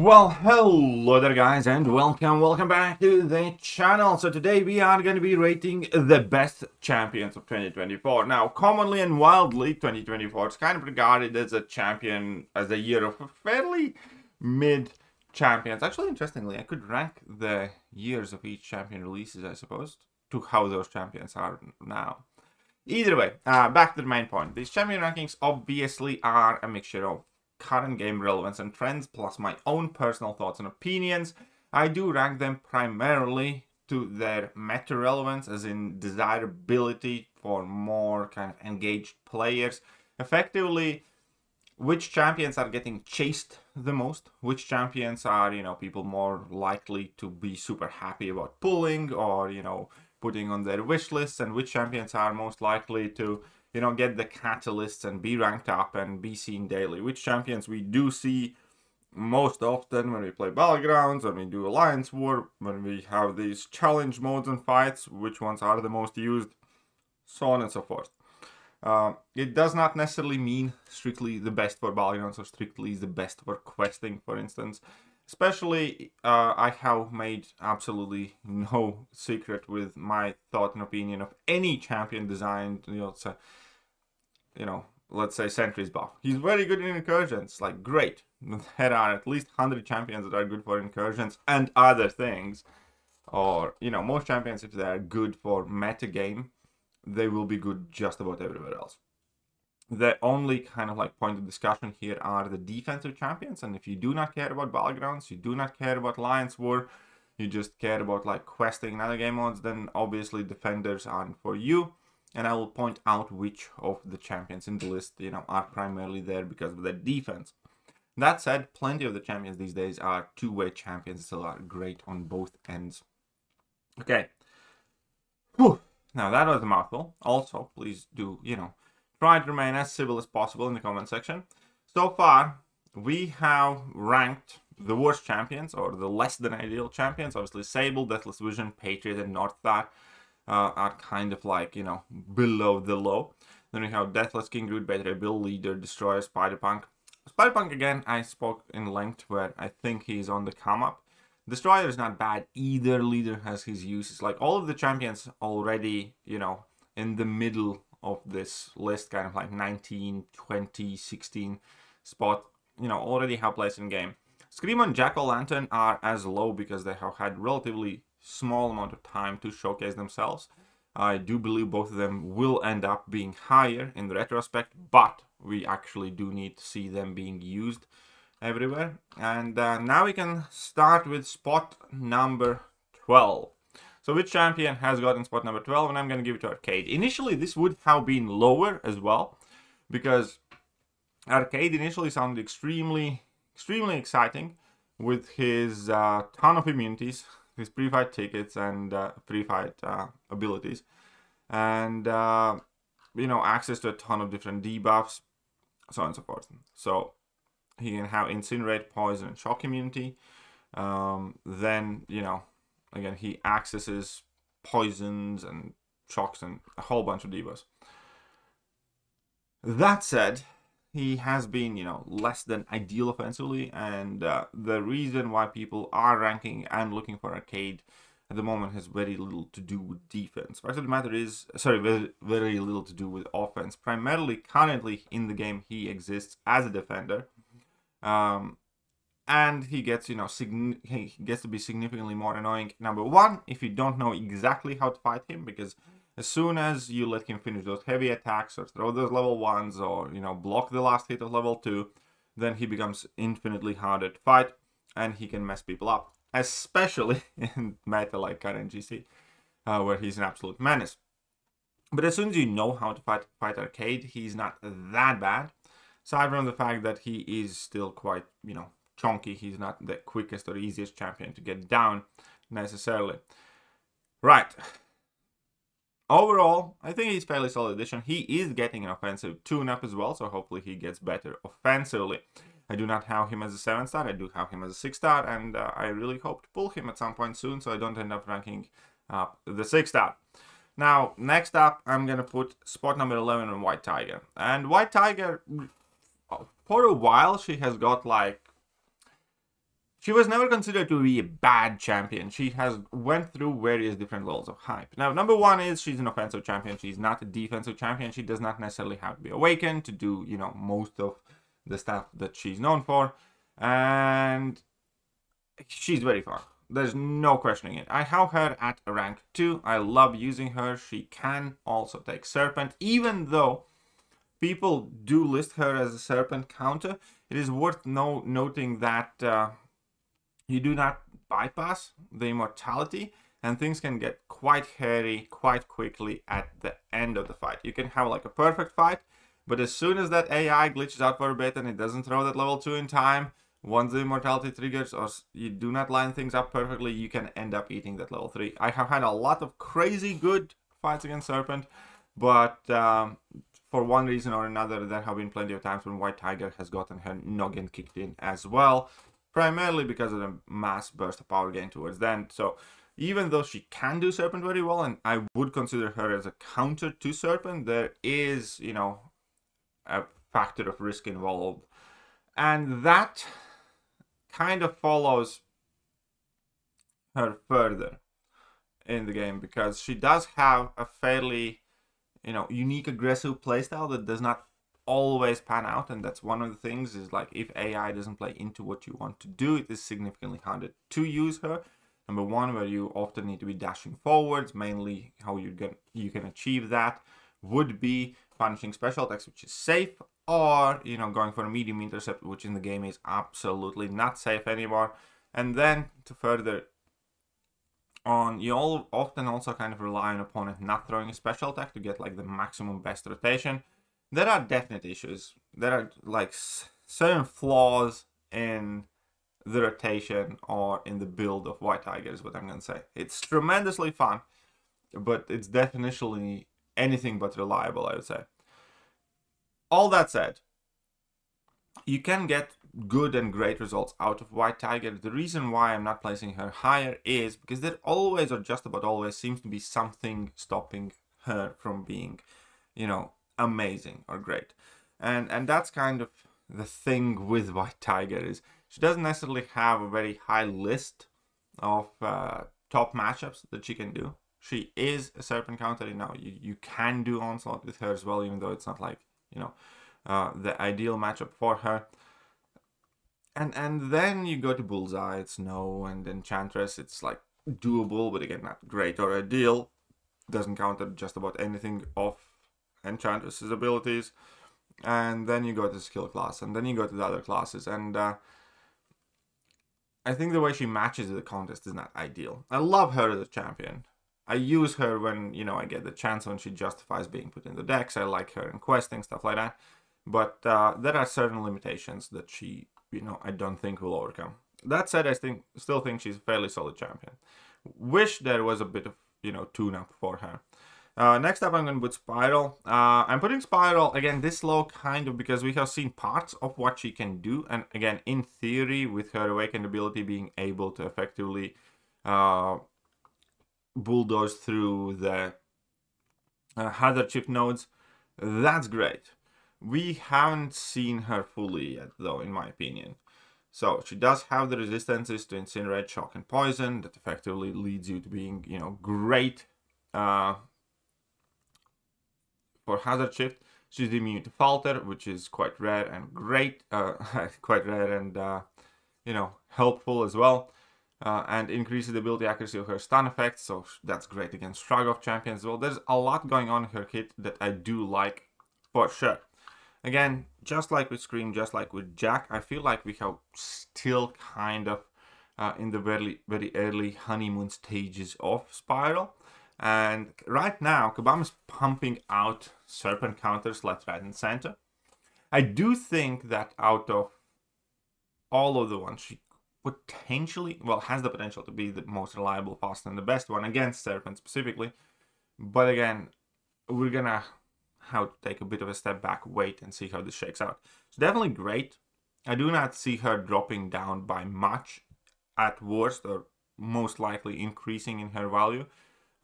Well, hello there guys, and welcome back to the channel. So today we are going to be rating the best champions of 2024. Now, commonly and wildly, 2024 is kind of regarded as a year of fairly mid champions. Actually, interestingly, I could rank the years of each champion releases, I suppose, to how those champions are now. Either way, back to the main point. These champion rankings obviously are a mixture of current game relevance and trends, plus my own personal thoughts and opinions. I do rank them primarily to their meta relevance, as in desirability for more kind of engaged players. Effectively, which champions are getting chased the most, which champions are, people more likely to be super happy about pulling or, putting on their wish lists, and which champions are most likely to get the catalysts and be ranked up and be seen daily. Which champions we do see most often when we play Battlegrounds, when we do Alliance War, when we have these challenge modes and fights, which ones are the most used, so on and so forth. It does not necessarily mean strictly the best for Battlegrounds or strictly the best for questing, for instance. Especially, I have made absolutely no secret with my thought and opinion of any champion designed, let's say Sentry's buff. He's very good in incursions, like great. There are at least 100 champions that are good for incursions and other things. Or, most champions, if they are good for meta game, they will be good just about everywhere else. The only kind of point of discussion here are the defensive champions, and if you do not care about Battlegrounds, you do not care about Alliance War, you just care about questing and other game modes, then obviously defenders aren't for you. And I will point out which of the champions in the list, are primarily there because of their defense. That said, plenty of the champions these days are two-way champions, still are great on both ends. Okay. Whew. Now that was a mouthful. Also, please do, try to remain as civil as possible in the comment section. So far, we have ranked the worst champions, or the less than ideal champions. Obviously, Sable, Deathless Vision, Patriot, and Northstar are kind of below the low. Then we have Deathless King, Root, Beta Bill, Leader, Destroyer, Spider-Punk. Spider-Punk, again, I spoke in length where I think he's on the come-up. Destroyer is not bad either. Leader has his uses. All of the champions already, in the middle of this list, kind of 19, 20, 16 spot, already have place in game. Scream and Jack-O-Lantern are as low because they have had relatively small amount of time to showcase themselves. I do believe both of them will end up being higher in the retrospect, but we actually do need to see them being used everywhere. And now we can start with spot number 12. So which champion has gotten spot number 12? And I'm going to give it to Arcade. Initially, this would have been lower as well, because Arcade initially sounded extremely exciting with his ton of immunities, his pre-fight tickets, and pre-fight abilities. And, access to a ton of different debuffs, so on and so forth. So he can have Incinerate, Poison, and Shock immunity. Then, again, he accesses poisons and shocks and a whole bunch of debuffs. That said, he has been, less than ideal offensively, and the reason why people are ranking and looking for Arcade at the moment has very little to do with defense. Fact of the matter is, very little to do with offense. Primarily, currently in the game, he exists as a defender. And he gets, he gets to be significantly more annoying. Number one, if you don't know exactly how to fight him, because as soon as you let him finish those heavy attacks or throw those level 1s or, block the last hit of level 2, then he becomes infinitely harder to fight and he can mess people up. Especially in meta like current GC, where he's an absolute menace. But as soon as you know how to fight Arcade, he's not that bad. Aside from the fact that he is still quite, chunky, he's not the quickest or easiest champion to get down necessarily. Right. Overall, I think he's fairly solid addition. He is getting an offensive tune-up as well, so hopefully he gets better offensively. I do not have him as a 7-star, I do have him as a 6-star, and I really hope to pull him at some point soon so I don't end up ranking up the 6-star. Now, next up, I'm going to put spot number 11 on White Tiger. And White Tiger, for a while, she has got She was never considered to be a bad champion. She has went through various different levels of hype. Now, number one is she's an offensive champion. She's not a defensive champion. She does not necessarily have to be awakened to do, you know, most of the stuff that she's known for. And she's very fun. There's no questioning it. I have her at rank 2. I love using her. She can also take Serpent. Even though people do list her as a Serpent counter, it is worth noting that you do not bypass the immortality, and things can get quite hairy quite quickly at the end of the fight. You can have like a perfect fight, but as soon as that AI glitches out for a bit and it doesn't throw that level 2 in time, once the immortality triggers or you do not line things up perfectly, you can end up eating that level 3. I have had a lot of crazy good fights against Serpent, but for one reason or another, there have been plenty of times when White Tiger has gotten her noggin kicked in as well, primarily because of the mass burst of power gain towards the end. So even though she can do Serpent very well, and I would consider her as a counter to Serpent, there is, you know, a factor of risk involved. And that kind of follows her further in the game, because she does have a fairly, you know, unique aggressive playstyle that does not always pan out. And that's one of the things, is like if AI doesn't play into what you want to do, it is significantly harder to use her. Number one, where you often need to be dashing forwards, mainly how you can achieve that would be punishing special attacks, which is safe, or, you know, going for a medium intercept, which in the game is absolutely not safe anymore. And then to further on, you often also kind of rely on an opponent not throwing a special attack to get like the maximum best rotation. There are definite issues. There are like certain flaws in the rotation or in the build of White Tiger is what I'm going to say. It's tremendously fun, but it's definitely anything but reliable, I would say. All that said, you can get good and great results out of White Tiger. The reason why I'm not placing her higher is because there always, or just about always, seems to be something stopping her from being, you know, amazing or great. And that's kind of the thing with White Tiger, is she doesn't necessarily have a very high list of top matchups that she can do. She is a Serpent counter. You know, you can do Onslaught with her as well, even though it's not like, you know, the ideal matchup for her. And then you go to Bullseye, it's no, and Enchantress, it's like doable, but again, not great or ideal. Doesn't counter just about anything of Enchantress's abilities. And then you go to skill class, and then you go to the other classes, and I think the way she matches the contest is not ideal. I love her as a champion. I use her when, you know, I get the chance, when she justifies being put in the decks. I like her in questing, stuff like that. But there are certain limitations that she, you know, I don't think will overcome. That said, I still think she's a fairly solid champion. Wish there was a bit of, you know, tune-up for her. Next up, I'm going to put Spiral. I'm putting Spiral, again, this low kind of because we have seen parts of what she can do. And again, in theory, with her Awakened ability being able to effectively bulldoze through the hazard chip nodes, that's great. We haven't seen her fully yet, though, in my opinion. So she does have the resistances to Incinerate, Shock, and Poison that effectively leads you to being, you know, great for hazard shift. She's immune to Falter, which is quite rare and great, quite rare and you know, helpful as well. And increases the ability accuracy of her stun effects, so that's great against Shrug-off champions as well. There's a lot going on in her kit that I do like for sure. Again, just like with Scream, just like with Jack, I feel like we have still kind of in the very, very early honeymoon stages of Spiral. And right now, Kabam is pumping out Serpent counters left, right, and center. I do think that out of all of the ones, she potentially, well, has the potential to be the most reliable, fast, and the best one against Serpent specifically. But again, we're gonna have to take a bit of a step back, wait, and see how this shakes out. It's definitely great. I do not see her dropping down by much at worst, or most likely increasing in her value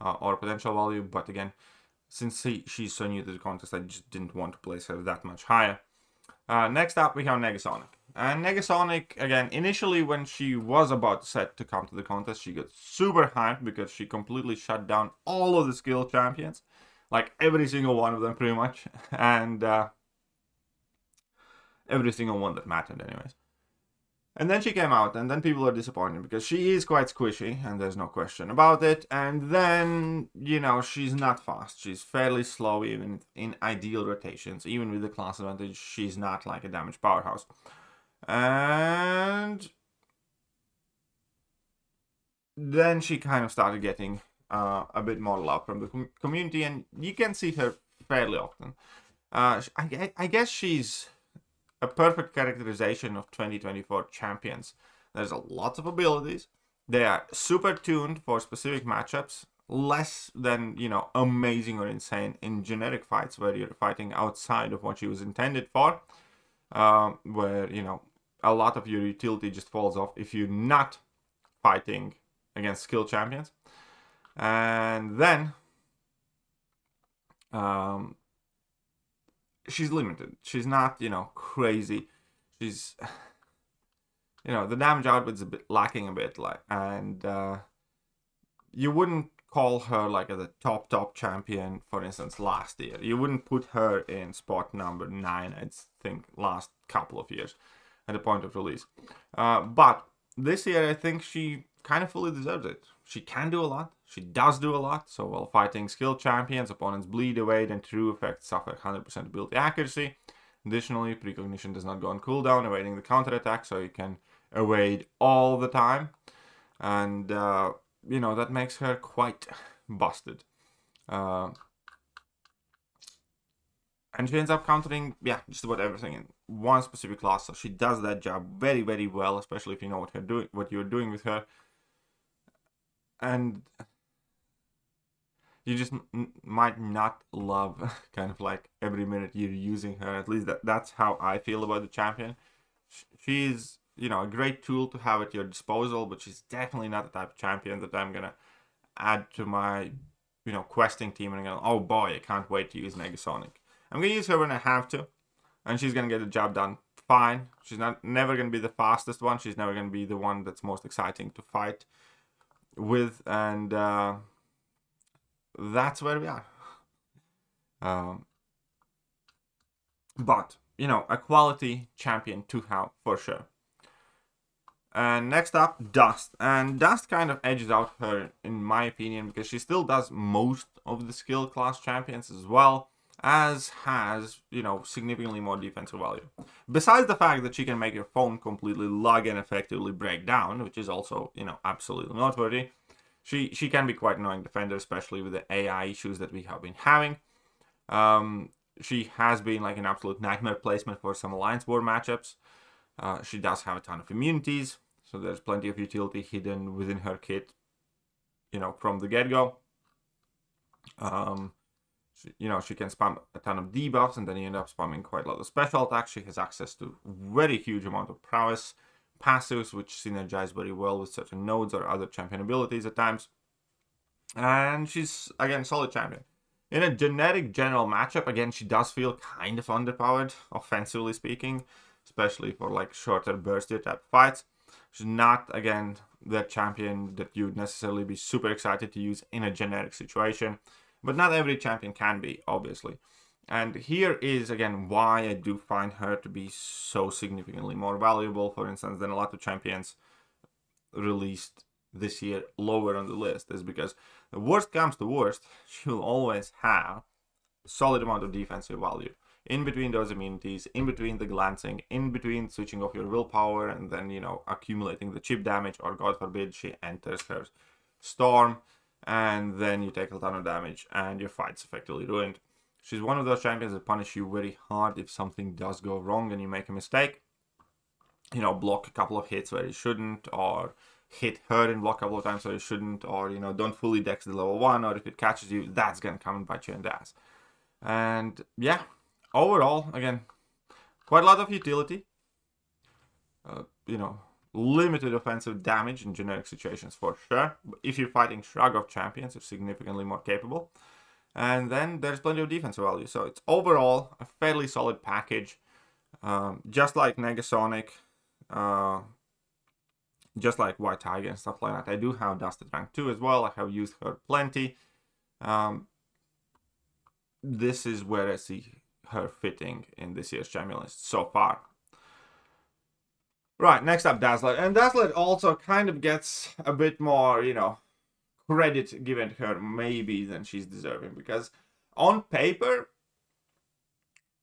or potential value. But again, since she's so new to the contest, I just didn't want to place her that much higher. Next up, we have Negasonic. And Negasonic, again, initially when she was about set to come to the contest, she got super hyped because she completely shut down all of the skill champions. Like every single one of them, pretty much. And every single one that mattered, anyways. And then she came out, and then people are disappointed because she is quite squishy, and there's no question about it. And then, you know, she's not fast. She's fairly slow, even in ideal rotations. Even with the class advantage, she's not like a damage powerhouse. And then she kind of started getting a bit more love from the community, and you can see her fairly often. I guess she's a perfect characterization of 2024 champions. There's a lot of abilities. They are super tuned for specific matchups, less than, you know, amazing or insane in generic fights where you're fighting outside of what she was intended for, where, you know, a lot of your utility just falls off if you're not fighting against skill champions. And then she's limited. She's not, you know, crazy. She's, you know, the damage output's a bit lacking a bit, like, and you wouldn't call her like the top champion, for instance, last year. You wouldn't put her in spot number 9, I think, last couple of years at the point of release. But this year, I think she kind of fully deserves it. She can do a lot. She does do a lot. So while fighting skill champions, opponents bleed, evade, and true effects suffer 100% ability accuracy. Additionally, precognition does not go on cooldown, evading the counterattack, so you can evade all the time. And, you know, that makes her quite busted. And she ends up countering, yeah, just about everything in one specific class. So she does that job very, very well, especially if you know what you're doing with her. And you just might not love kind of like every minute you're using her. At least that's how I feel about the champion. She's, you know, a great tool to have at your disposal, but she's definitely not the type of champion that I'm gonna add to my, you know, questing team and go, oh boy, I can't wait to use Negasonic. I'm gonna use her when I have to, and she's gonna get the job done fine. She's never gonna be the fastest one. She's never gonna be the one that's most exciting to fight with, and that's where we are. But, you know, a quality champion to have for sure. And next up, Dust. And Dust kind of edges out her, in my opinion, because she still does most of the skill class champions as well, as has, you know, significantly more defensive value. Besides the fact that she can make your phone completely lug and effectively break down, which is also, you know, absolutely noteworthy, she can be quite annoying defender, especially with the AI issues that we have been having. She has been like an absolute nightmare placement for some Alliance War matchups. She does have a ton of immunities, so there's plenty of utility hidden within her kit, you know, from the get-go. You know, she can spam a ton of debuffs, and then you end up spamming quite a lot of special attacks. She has access to very huge amount of prowess passives, which synergize very well with certain nodes or other champion abilities at times. And she's, again, solid champion. In a generic general matchup, again, she does feel kind of underpowered, offensively speaking, especially for like shorter burstier type fights. She's not, again, that champion that you'd necessarily be super excited to use in a generic situation. But not every champion can be, obviously. And here is, again, why I do find her to be so significantly more valuable, for instance, than a lot of champions released this year lower on the list, is because the worst comes to worst, she'll always have a solid amount of defensive value. In between those immunities, in between the glancing, in between switching off your willpower and then, you know, accumulating the chip damage, or God forbid she enters her storm, and then you take a ton of damage and your fight's effectively ruined. She's one of those champions that punish you very hard if something does go wrong and you make a mistake. You know, block a couple of hits where you shouldn't, or hit her and block a couple of times where you shouldn't, or, you know, don't fully dex the level 1, or if it catches you, that's gonna come and bite you in the ass. And yeah, overall, again, quite a lot of utility. You know, limited offensive damage in generic situations for sure. If you're fighting Shrug of Champions, you're significantly more capable. And then there's plenty of defensive value. So it's overall a fairly solid package. Just like Negasonic, just like White Tiger and stuff like that. I do have Dusted rank 2 as well. I have used her plenty. This is where I see her fitting in this year's champion list so far. Right, next up, Dazzler. And Dazzler also kind of gets a bit more, you know, credit given to her maybe than she's deserving. Because on paper,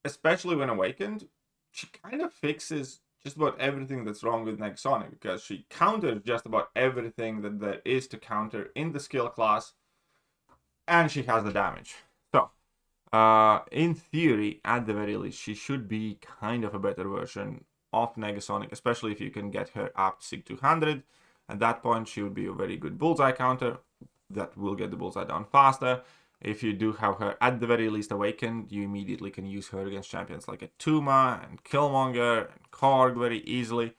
especially when Awakened, she kind of fixes just about everything that's wrong with Negasonic. Because she counters just about everything that there is to counter in the skill class. And she has the damage. So, in theory, at the very least, she should be kind of a better version of Negasonic, especially if you can get her up to Sig 200. At that point, she would be a very good Bullseye counter that will get the Bullseye down faster. If you do have her at the very least Awakened, you immediately can use her against champions like Atuma and Killmonger and Korg very easily.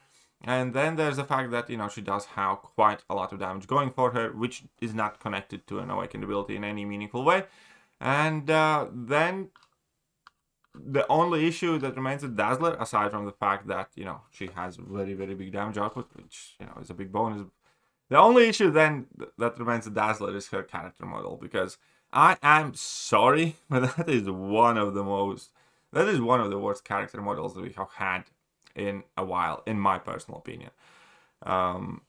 And then there's the fact that, you know, she does have quite a lot of damage going for her, which is not connected to an Awakened ability in any meaningful way. And then the only issue that remains with Dazzler, aside from the fact that, you know, she has very, very big damage output, which, you know, is a big bonus. The only issue then that remains with Dazzler is her character model, because I am sorry, but that is one of the worst character models that we have had in a while, in my personal opinion. Not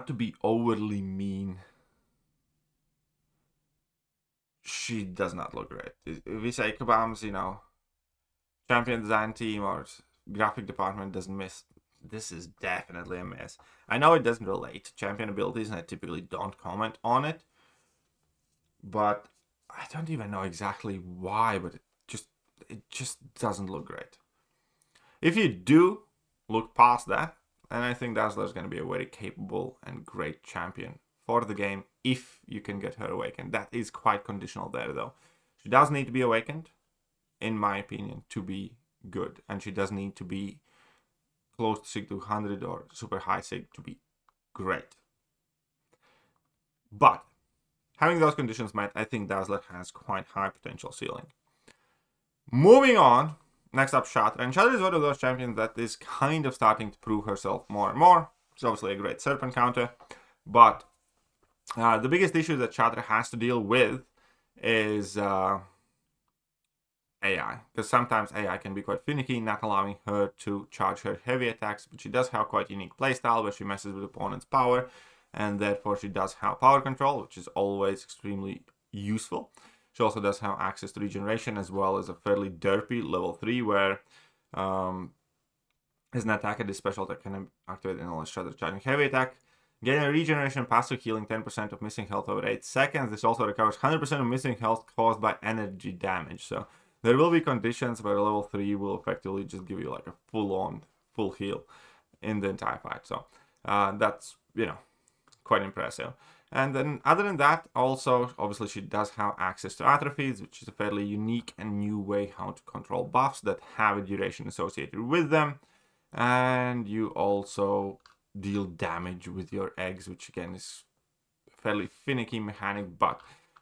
to be overly mean, she does not look great. If we say Kabam's, you know, champion design team or graphic department doesn't miss, this is definitely a miss. I know it doesn't relate to champion abilities, and I typically don't comment on it, but I don't even know exactly why, but it just doesn't look great. If you do look past that, then I think Dazzler is going to be a very capable and great champion for the game if you can get her awakened. That is quite conditional there, though. She does need to be awakened, in my opinion, to be good. And she does need to be close to Sig 200 or super high Sig to be great. But having those conditions met, I think Dazzler has quite high potential ceiling. Moving on, next up, Shatter. And Shatter is one of those champions that is kind of starting to prove herself more and more. She's obviously a great Serpent counter, but the biggest issue that Shatter has to deal with is AI. Because sometimes AI can be quite finicky, not allowing her to charge her heavy attacks. But she does have quite a unique playstyle where she messes with opponent's power. And therefore she does have power control, which is always extremely useful. She also does have access to regeneration, as well as a fairly derpy level 3, where as an attacker, this special attack can activate unless Shatter charging heavy attack. Getting a regeneration passive healing 10% of missing health over 8 seconds. This also recovers 100% of missing health caused by energy damage. So there will be conditions where level 3 will effectively just give you like a full heal in the entire fight. So that's, you know, quite impressive. And then other than that, also, obviously she does have access to atrophies, which is a fairly unique and new way how to control buffs that have a duration associated with them. And you also deal damage with your eggs, which again is a fairly finicky mechanic, but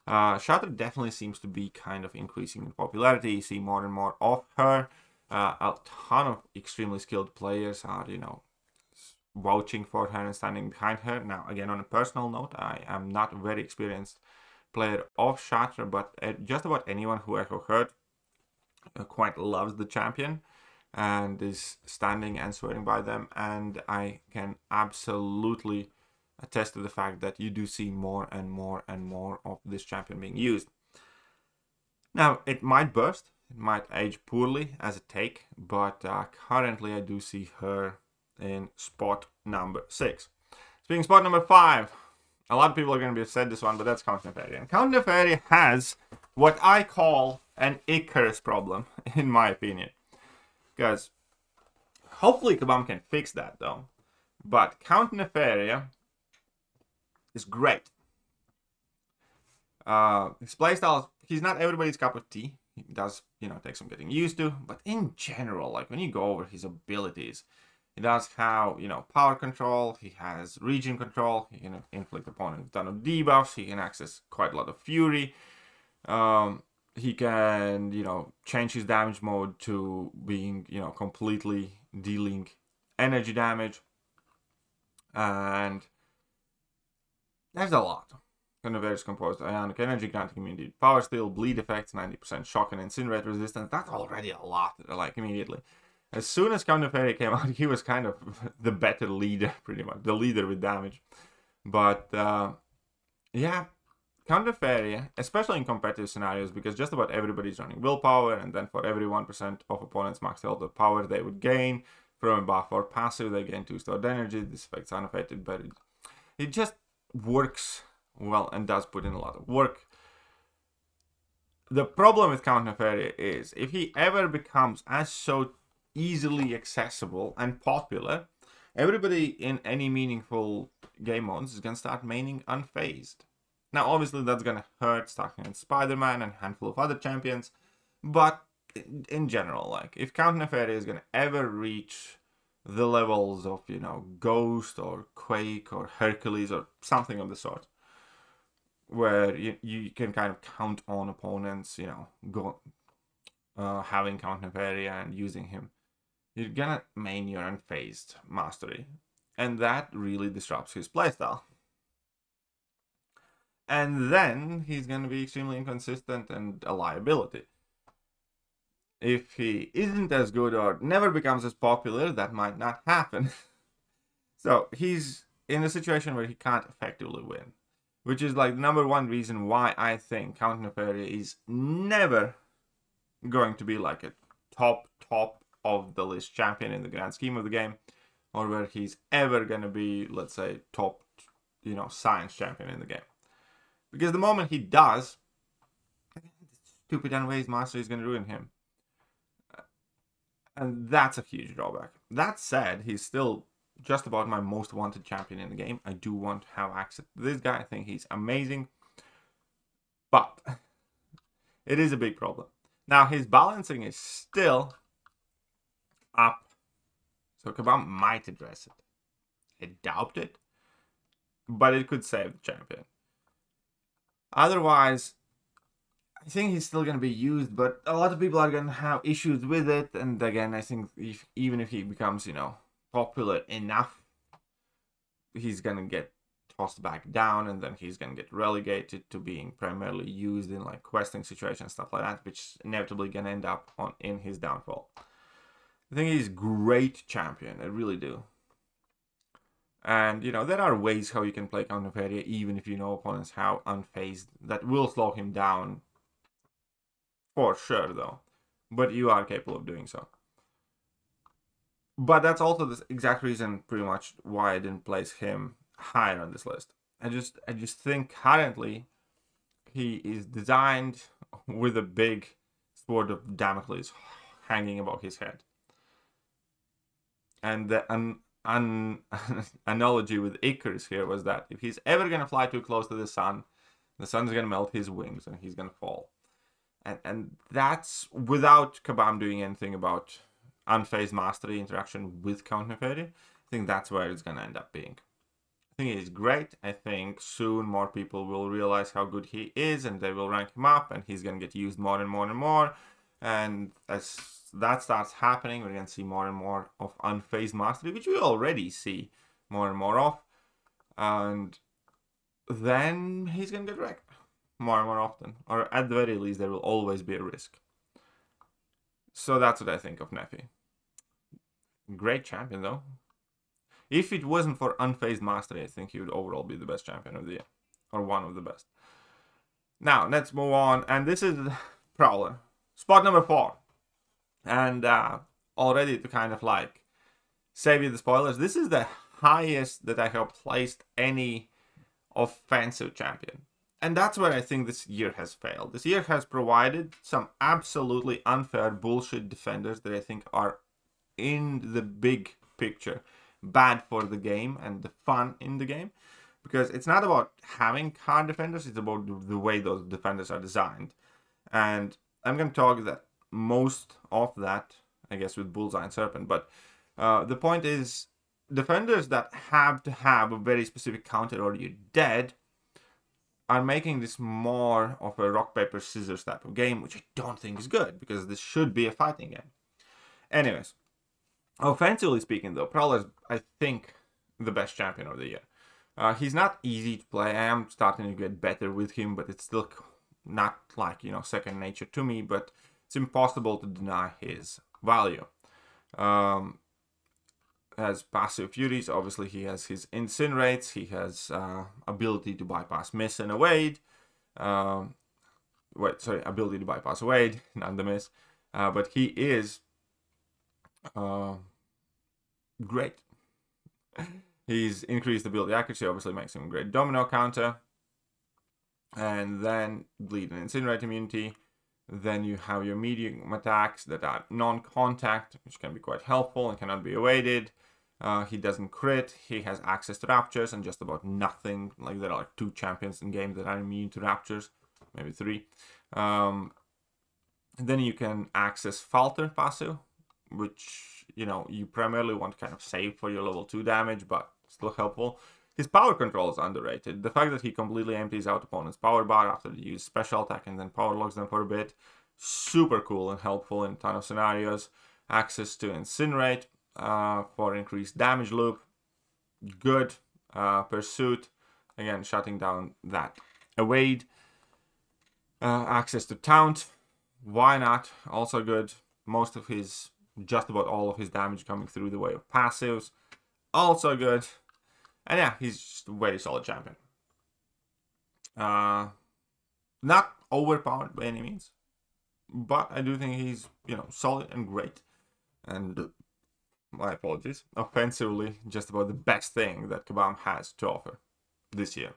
Shatter definitely seems to be kind of increasing in popularity. You see more and more of her. A ton of extremely skilled players are, you know, vouching for her and standing behind her. Now, again, on a personal note, I am not a very experienced player of Shatter, but just about anyone who I have heard quite loves the champion and is standing and swearing by them, and I can absolutely attest to the fact that you do see more and more and more of this champion being used. Now, it might burst, it might age poorly as a take, but currently I do see her in spot number 6. Speaking spot number 5, a lot of people are going to be upset this one, but that's Count Nefaria. And Count Nefaria has what I call an Icarus problem, in my opinion. Because hopefully Kabam can fix that, though. But Count Nefaria is great. His playstyle, he's not everybody's cup of tea. He does, you know, take some getting used to. But in general, like when you go over his abilities, he does have, you know, power control, he has regen control, he can inflict opponent a ton of debuffs, he can access quite a lot of fury. He can, you know, change his damage mode to being, you know, completely dealing energy damage, and there's a lot. Counterfeit is composed ionic energy, granting immunity, power steal, bleed effects, 90% shock and incinerate resistance. That's already a lot, like, immediately. As soon as Counterfeit came out, he was kind of the better leader, pretty much. The leader with damage. But, yeah, Counterfeit, especially in competitive scenarios, because just about everybody's running willpower, and then for every 1% of opponents' max health or power they would gain from a buff or passive, they gain 2 stored energy. This effect's unaffected, but it just works well and does put in a lot of work. The problem with Counterfeit is if he ever becomes as so easily accessible and popular, everybody in any meaningful game modes is going to start maining unfazed. Now, obviously, that's going to hurt starting in Spider-Man and a handful of other champions, but in general, like, if Counterfeit is going to ever reach the levels of, you know, Ghost or Quake or Hercules or something of the sort, where you can kind of count on opponents, you know, having Counterfeit and using him, you're gonna main your unfazed mastery, and that really disrupts his playstyle. And then he's gonna be extremely inconsistent and a liability. If he isn't as good or never becomes as popular, that might not happen. So he's in a situation where he can't effectively win, which is like the #1 reason why I think Counterfeit is never going to be like a top of the list champion in the grand scheme of the game, or where he's ever going to be, let's say, top, you know, science champion in the game. Because the moment he does, stupid unfazed master is going to ruin him. And that's a huge drawback. That said, he's still just about my most wanted champion in the game. I do want to have access to this guy. I think he's amazing. But it is a big problem. Now, his balancing is still up. So Kabam might address it. I doubt it. But it could save the champion. Otherwise, I think he's still going to be used, but a lot of people are going to have issues with it. And again, I think even if he becomes, you know, popular enough, he's going to get tossed back down, and then he's going to get relegated to being primarily used in like questing situations, stuff like that, which is inevitably going to end up in his downfall. I think he's a great champion. I really do. And, you know, there are ways how you can play Counterfeit, even if you know opponents how unfazed, that will slow him down. For sure, though. But you are capable of doing so. But that's also the exact reason, pretty much, why I didn't place him higher on this list. I just think currently he is designed with a big sword of Damocles hanging above his head. And the analogy with Icarus here was that if he's ever going to fly too close to the sun's going to melt his wings and he's going to fall. And that's without Kabam doing anything about unfazed mastery interaction with Counterfeit. I think that's where it's going to end up being. I think he's great. I think soon more people will realize how good he is and they will rank him up, and he's going to get used more and more and more. And as that starts happening, we're going to see more and more of unfazed mastery, which we already see more and more of. And then he's going to get wrecked more and more often. Or at the very least, there will always be a risk. So that's what I think of Nefi. Great champion, though. If it wasn't for unfazed mastery, I think he would overall be the best champion of the year. Or one of the best. Now, let's move on. And this is Prowler. Spot number 4. And already to kind of like save you the spoilers, this is the highest that I have placed any offensive champion. And that's where I think this year has failed. This year has provided some absolutely unfair bullshit defenders that I think are, in the big picture, bad for the game and the fun in the game. Because it's not about having card defenders, it's about the way those defenders are designed. And I'm going to talk that most of that, I guess, with Bullseye and Serpent. But the point is, defenders that have to have a very specific counter or you're dead are making this more of a rock, paper, scissors type of game, which I don't think is good, because this should be a fighting game. Anyways, Offensively speaking, though, Prowler is, I think, the best champion of the year. He's not easy to play. I am starting to get better with him, but it's still not like, second nature to me, but it's impossible to deny his value. Has passive furies. Obviously, he has his incinerates. He has ability to bypass miss and evade. Ability to bypass evade, not the miss. But he is great. He's increased ability accuracy, obviously makes him a great domino counter. And then bleed and incinerate immunity. Then you have your medium attacks that are non-contact, which can be quite helpful and cannot be evaded. He doesn't crit. He has access to raptures and just about nothing. Like, there are 2 champions in game that are immune to raptures, maybe 3. Then you can access Falter passive, which, you primarily want to kind of save for your level 2 damage, but still helpful. His power control is underrated. The fact that he completely empties out opponent's power bar after they use special attack and then power locks them for a bit, super cool and helpful in a ton of scenarios. Access to Incinerate for increased damage loop, good. Pursuit, again, shutting down that evade. Access to Taunt, why not? Also good. Just about all of his damage coming through the way of passives, also good. And yeah, he's just a very solid champion. Not overpowered by any means, but I do think he's, solid and great. And my apologies, offensively, just about the best thing that Kabam has to offer this year.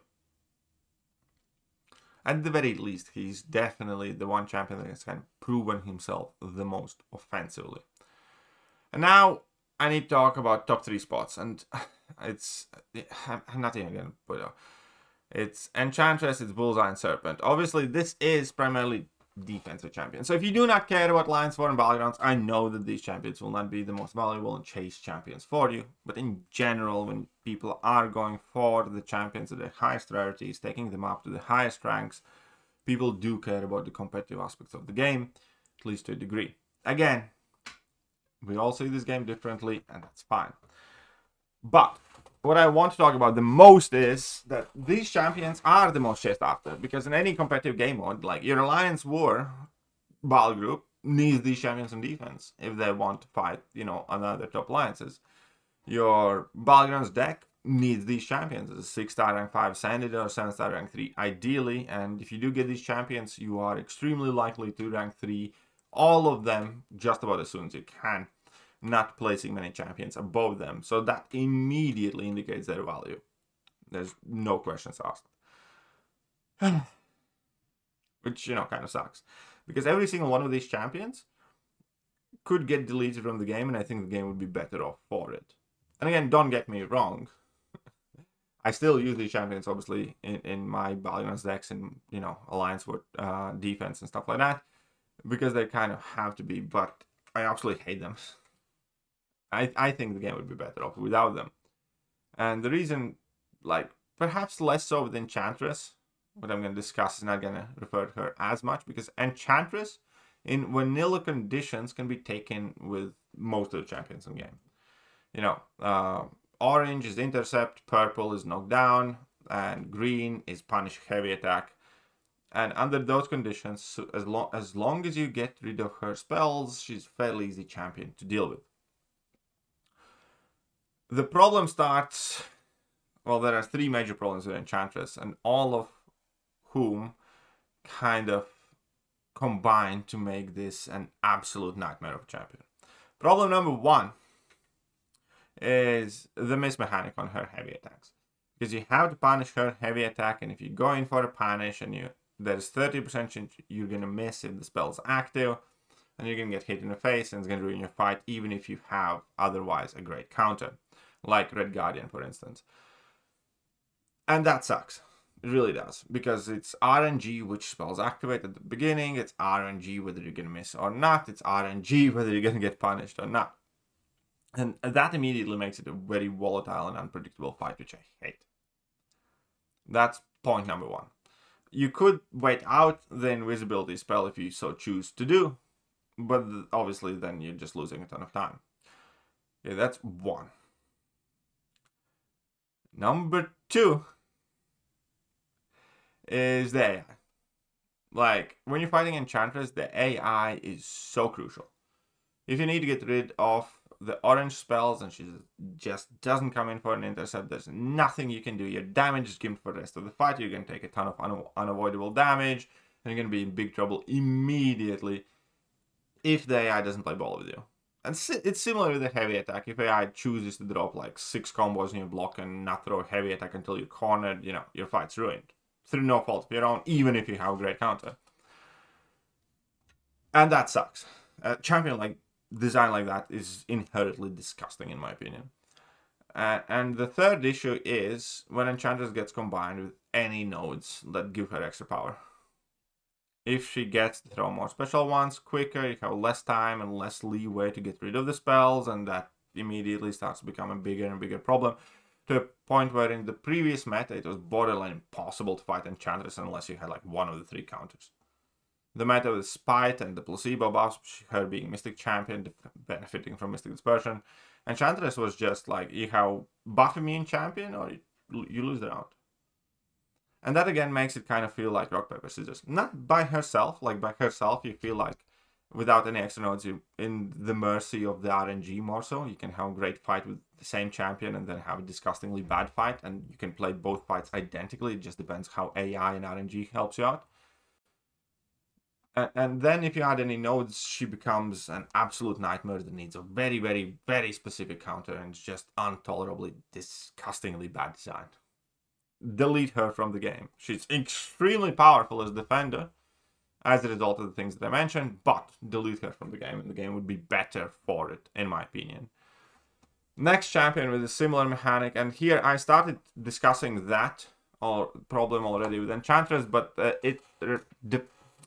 At the very least, he's definitely the one champion that has kind of proven himself the most offensively. And now I need to talk about top 3 spots, and I'm not even gonna put it. It's Enchantress, it's Bullseye, and Serpent. Obviously, this is primarily defensive champions. So if you do not care about Lions, War, and Battlegrounds, I know that these champions will not be the most valuable and chase champions for you. But in general, when people are going for the champions at their highest rarities, taking them up to the highest ranks, people do care about the competitive aspects of the game, at least to a degree. Again, we all see this game differently, and that's fine. But what I want to talk about the most is that these champions are the most chased after, because in any competitive game mode, like your Alliance War battle group needs these champions in defense if they want to fight, another top alliances. Your Battlegrounds deck needs these champions as a 6-star rank 5 Sanded or 7-star rank 3 ideally, and if you do get these champions, you are extremely likely to rank 3 all of them just about as soon as you can, not placing many champions above them. So that immediately indicates their value. There's no questions asked. Which, kind of sucks. Because every single one of these champions could get deleted from the game, and I think the game would be better off for it. And again, don't get me wrong. I still use these champions, obviously, in my Battlegrounds decks and, Alliance with defense and stuff like that, because they kind of have to be, but I absolutely hate them. I think the game would be better off without them. And the reason, perhaps less so with Enchantress, what I'm going to discuss is not going to refer to her as much, because Enchantress in vanilla conditions can be taken with most of the champions in game. Orange is intercept, purple is knockdown, and green is punish heavy attack. And under those conditions, as long as you get rid of her spells, she's a fairly easy champion to deal with. The problem starts, well, there are 3 major problems with Enchantress, and all of whom kind of combine to make this an absolute nightmare of a champion. Problem number 1 is the miss mechanic on her heavy attacks. Because you have to punish her heavy attack, and if you go in for a punish and there's 30% chance you're going to miss if the spell's active, and you're going to get hit in the face, and it's going to ruin your fight, even if you have otherwise a great counter, like Red Guardian, for instance. And that sucks. It really does, because it's RNG which spells activate at the beginning, it's RNG whether you're going to miss or not, it's RNG whether you're going to get punished or not. And that immediately makes it a very volatile and unpredictable fight, which I hate. That's point number 1. You could wait out the invisibility spell if you so choose to do, but obviously then you're just losing a ton of time. Okay, that's one. Number two is the AI. Like, when you're fighting Enchantress, the AI is so crucial. If you need to get rid of the orange spells and she just doesn't come in for an intercept, there's nothing you can do. Your damage is given for the rest of the fight. You're going to take a ton of unavoidable damage, and you're going to be in big trouble immediately if the AI doesn't play ball with you. And it's similar with the heavy attack. If AI chooses to drop like 6 combos in your block and not throw a heavy attack until you're cornered, you know, your fight's ruined. Through no fault of your own, even if you have a great counter. And that sucks. A champion like design like that is inherently disgusting, in my opinion. And the third issue is when Enchantress gets combined with any nodes that give her extra power. If she gets to throw more special ones quicker, you have less time and less leeway to get rid of the spells, and that immediately starts to become a bigger and bigger problem, to a point where in the previous meta it was borderline impossible to fight Enchantress unless you had like one of the 3 counters. The meta with Spite and the placebo buffs, her being Mystic Champion, benefiting from Mystic Dispersion, Enchantress was just like, you have buff immune champion or you lose the round. And that again makes it kind of feel like rock, paper, scissors. Not by herself, like by herself you feel like without any extra nodes you're in the mercy of the RNG more so. You can have a great fight with the same champion and then have a disgustingly bad fight, and you can play both fights identically. It just depends how AI and RNG helps you out. And then if you add any nodes, she becomes an absolute nightmare that needs a very, very, very specific counter, and it's just intolerably, disgustingly bad design. Delete her from the game. She's extremely powerful as a defender as a result of the things that I mentioned, but delete her from the game, and the game would be better for it, in my opinion. Next champion with a similar mechanic, and here I started discussing that problem already with Enchantress, but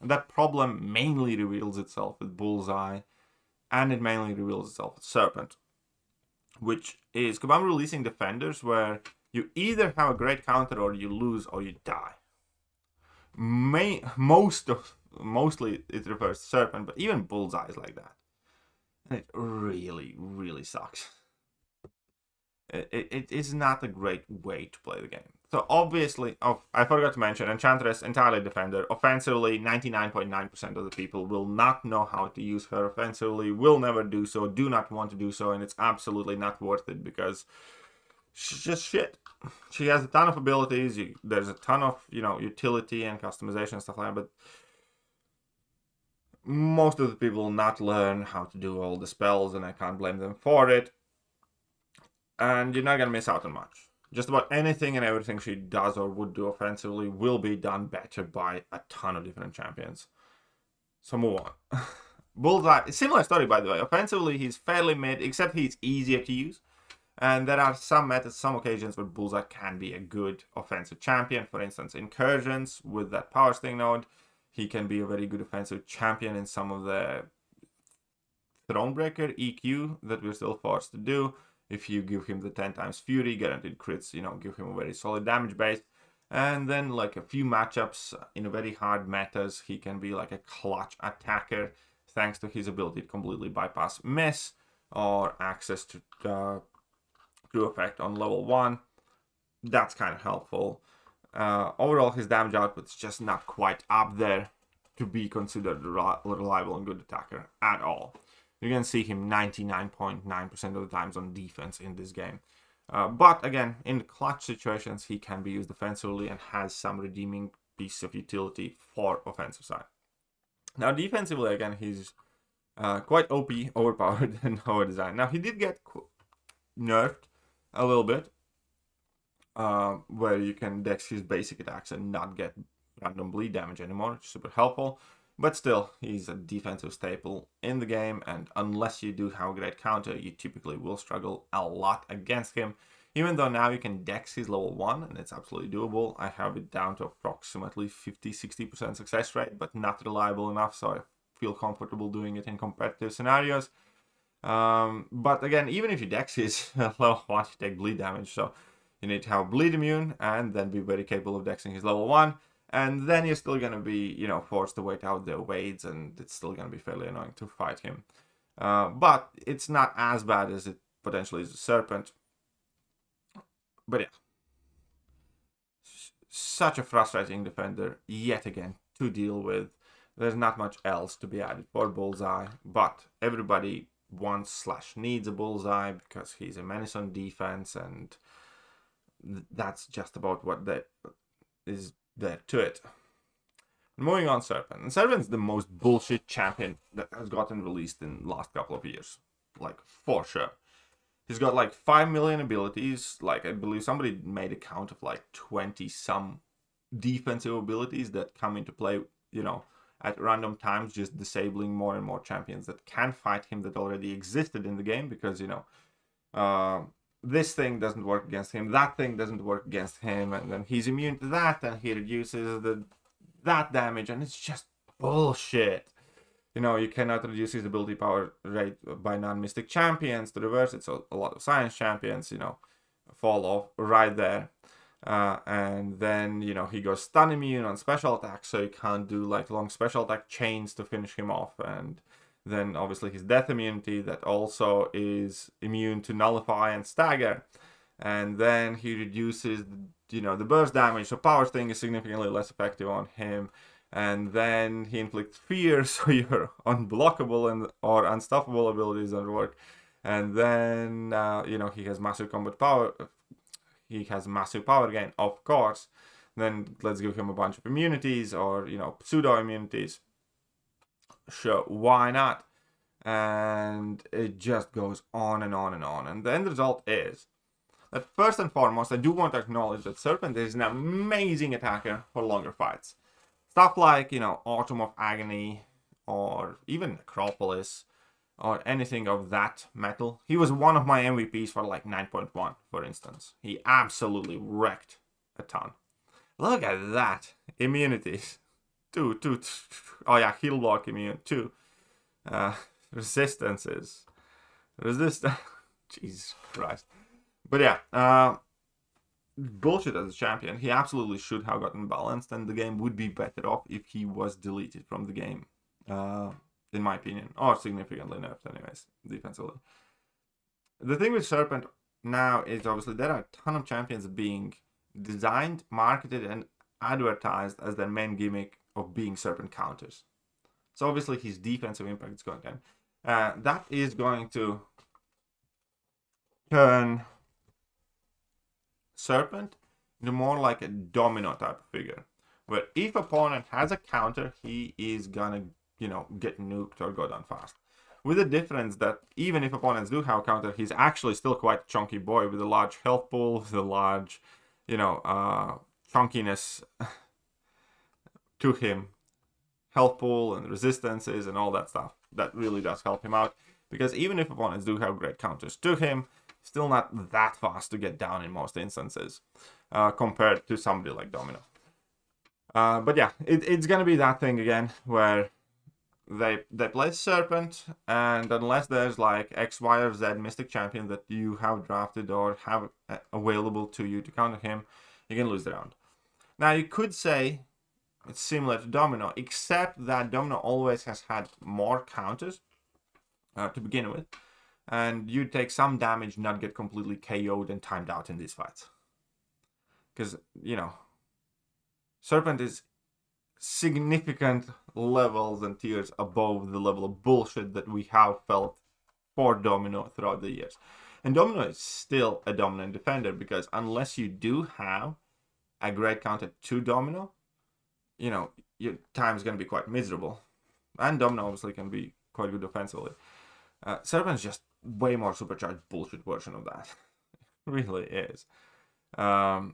that problem mainly reveals itself with Bullseye, and it mainly reveals itself with Serpent, which is Kabam releasing defenders where you either have a great counter or you lose or you die. Mostly it refers to Serpent, but even Bullseye is like that. And it really, really sucks. It is not a great way to play the game. So obviously, I forgot to mention, Enchantress, entirely defender. Offensively, 99.9% of the people will not know how to use her offensively, will never do so, do not want to do so, and it's absolutely not worth it because she's just shit. She has a ton of abilities, there's a ton of, utility and customization and stuff like that, but most of the people will not learn how to do all the spells, and I can't blame them for it. And you're not going to miss out on much. Just about anything and everything she does or would do offensively will be done better by a ton of different champions. So move on. Bullseye, similar story by the way. Offensively, he's fairly mid, except he's easier to use. And there are some methods, some occasions where Bullseye can be a good offensive champion. For instance, Incursions with that Power Sting node. He can be a very good offensive champion in some of the Thronebreaker EQ that we're still forced to do. If you give him the 10 times Fury, guaranteed crits, give him a very solid damage base. And then like a few matchups in very hard metas, he can be like a clutch attacker thanks to his ability to completely bypass miss or access to true effect on level 1. That's kind of helpful. Overall, his damage output's just not quite up there to be considered a reliable and good attacker at all. You can see him 99.9% of the times on defense in this game. But again, in the clutch situations, he can be used defensively and has some redeeming piece of utility for offensive side. Now, defensively, again, he's quite OP, overpowered, and over-designed. Now, he did get nerfed a little bit, where you can dex his basic attacks and not get random bleed damage anymore, which is super helpful. But still, he's a defensive staple in the game, and unless you do have a great counter, you typically will struggle a lot against him. Even though now you can dex his level 1, and it's absolutely doable. I have it down to approximately 50-60% success rate, but not reliable enough, so I feel comfortable doing it in competitive scenarios. But again, even if you dex his level 1, you take bleed damage, so you need to have bleed immune, and then be very capable of dexing his level 1. And then you're still going to be, forced to wait out the wades, and it's still going to be fairly annoying to fight him. But it's not as bad as it potentially is a Serpent. But yeah, such a frustrating defender yet again to deal with. There's not much else to be added for Bullseye, but everybody wants/needs a Bullseye because he's a menace on defense, and that's just about what that is there to it. Moving on, Serpent. And Serpent's the most bullshit champion that has gotten released in the last couple of years. Like, for sure. He's got like 5 million abilities. Like, I believe somebody made a count of like 20-some defensive abilities that come into play, you know, at random times, just disabling more and more champions that can fight him that already existed in the game because, you know, this thing doesn't work against him, that thing doesn't work against him, and then he's immune to that, and he reduces that damage, and it's just bullshit. You know, you cannot reduce his ability power rate by non-mystic champions. To reverse it, so a lot of science champions, you know, fall off right there. And then, you know, he goes stun immune on special attacks, so you can't do like long special attack chains to finish him off. And then obviously his death immunity that also is immune to nullify and stagger. And then he reduces, you know, the burst damage, so power sting is significantly less effective on him. And then he inflicts fear, so your unblockable and or unstoppable abilities don't work. And then, you know, he has massive combat power. He has massive power gain, of course. Then let's give him a bunch of immunities or, you know, pseudo immunities. Sure, why not? And it just goes on and on and on. And the end result is that first and foremost, I do want to acknowledge that Serpent is an amazing attacker for longer fights. Stuff like, you know, Autumn of Agony or even Necropolis or anything of that metal. He was one of my MVPs for like 9.1, for instance. He absolutely wrecked a ton. Look at that. Immunities. Two. Oh yeah, heal block immune. 2. Resistances. Jesus Christ. But yeah, bullshit as a champion. He absolutely should have gotten balanced, and the game would be better off if he was deleted from the game. In my opinion, or significantly nerfed anyways, defensively. The thing with Serpent now is obviously there are a ton of champions being designed, marketed, and advertised as their main gimmick of being Serpent counters. So obviously his defensive impact is going down. That is going to turn Serpent into more like a domino type of figure, where if opponent has a counter, he is gonna, you know, get nuked or go down fast. With the difference that even if opponents do have a counter, he's actually still quite a chunky boy with a large health pool, with a large, you know, chunkiness to him. Health pool and resistances and all that stuff. That really does help him out. Because even if opponents do have great counters to him, still not that fast to get down in most instances. Compared to somebody like Domino. But yeah, it's gonna be that thing again where they play Serpent, and unless there's like X, Y, or Z Mystic Champion that you have drafted or have available to you to counter him, you can lose the round. Now you could say it's similar to Domino, except that Domino always has had more counters to begin with, and you take some damage, not get completely KO'd and timed out in these fights. Because, you know, Serpent is significant levels and tiers above the level of bullshit that we have felt for Domino throughout the years. And Domino is still a dominant defender, because unless you do have a great counter to Domino, you know, your time is going to be quite miserable. And Domino obviously can be quite good offensively. Serpent's just way more supercharged bullshit version of that. It really is. I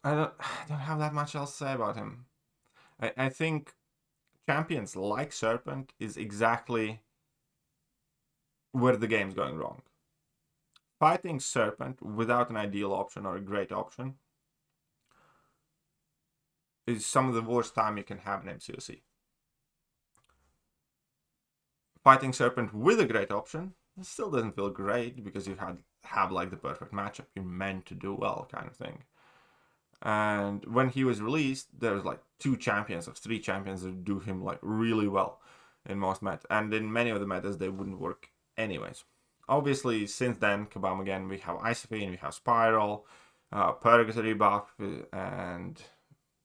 don't have that much else to say about him. I think champions like Serpent is exactly where the game's going wrong. Fighting Serpent without an ideal option or a great option is some of the worst time you can have in MCOC. Fighting Serpent with a great option, it still doesn't feel great because you have like the perfect matchup. You're meant to do well, kind of thing. And when he was released, there was like 2 champions or 3 champions that do him like really well. in most metas, and in many of the metas they wouldn't work anyways. Obviously, since then, Kabam again, we have Isophene, we have Spiral, Purgatory buff, and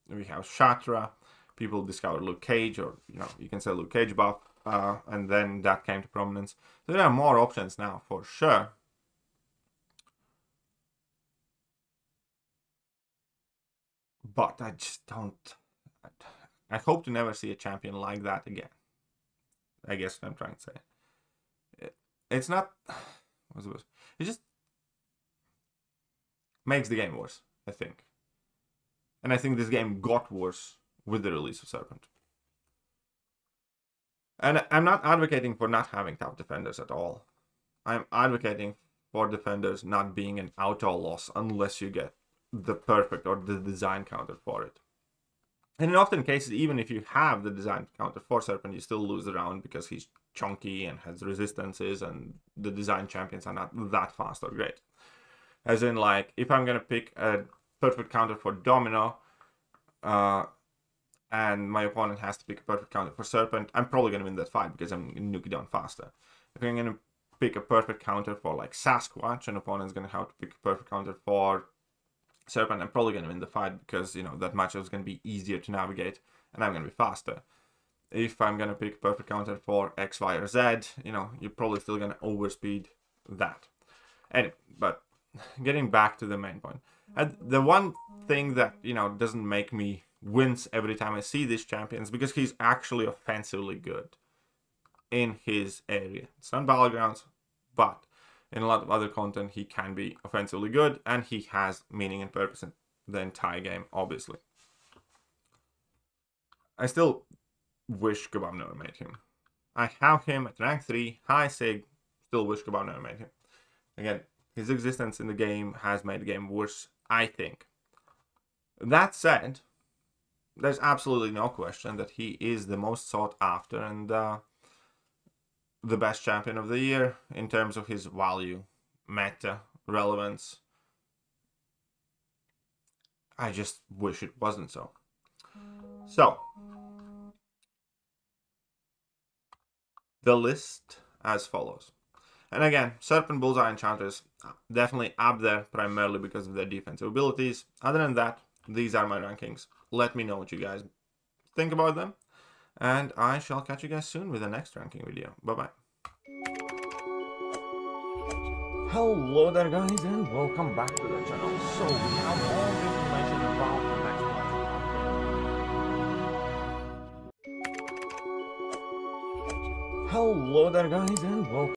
we have Shatter. People discovered Luke Cage, or you can say Luke Cage buff, and then that came to prominence. So there are more options now for sure. But I just don't. I hope to never see a champion like that again. I guess what I'm trying to say. It's not. What's the word? It just makes the game worse, I think. And I think this game got worse with the release of Serpent. And I'm not advocating for not having top defenders at all. I'm advocating for defenders not being an auto loss unless you get the perfect or the design counter for it. And in often cases, even if you have the design counter for Serpent, you still lose the round because he's chunky and has resistances, and the design champions are not that fast or great. As in, like, if I'm going to pick a perfect counter for Domino, and my opponent has to pick a perfect counter for Serpent, I'm probably going to win that fight because I'm going to nuke it down faster. If I'm going to pick a perfect counter for, like, Sasquatch, an opponent's going to have to pick a perfect counter for Serpent, I'm probably going to win the fight because, that matchup is going to be easier to navigate and I'm going to be faster. If I'm going to pick a perfect counter for X, Y, or Z, you're probably still going to overspeed that. Anyway, but getting back to the main point. The one thing that, doesn't make me wince every time I see these champions, because he's actually offensively good in his area. It's not Battlegrounds, but in a lot of other content, he can be offensively good, and he has meaning and purpose in the entire game, obviously. I still wish Kabam never made him. I have him at rank 3, high Sig, still wish Kabam never made him. Again, his existence in the game has made the game worse, I think. That said, there's absolutely no question that he is the most sought after and the best champion of the year in terms of his value, meta, relevance. I just wish it wasn't so. So, the list as follows. And again, Serpent, Bullseye, Enchanters definitely up there primarily because of their defensive abilities. Other than that, these are my rankings. Let me know what you guys think about them. And I shall catch you guys soon with the next ranking video. Bye-bye. Hello there guys, and welcome back to the channel. So we have all the information about the next one. Hello there guys, and welcome.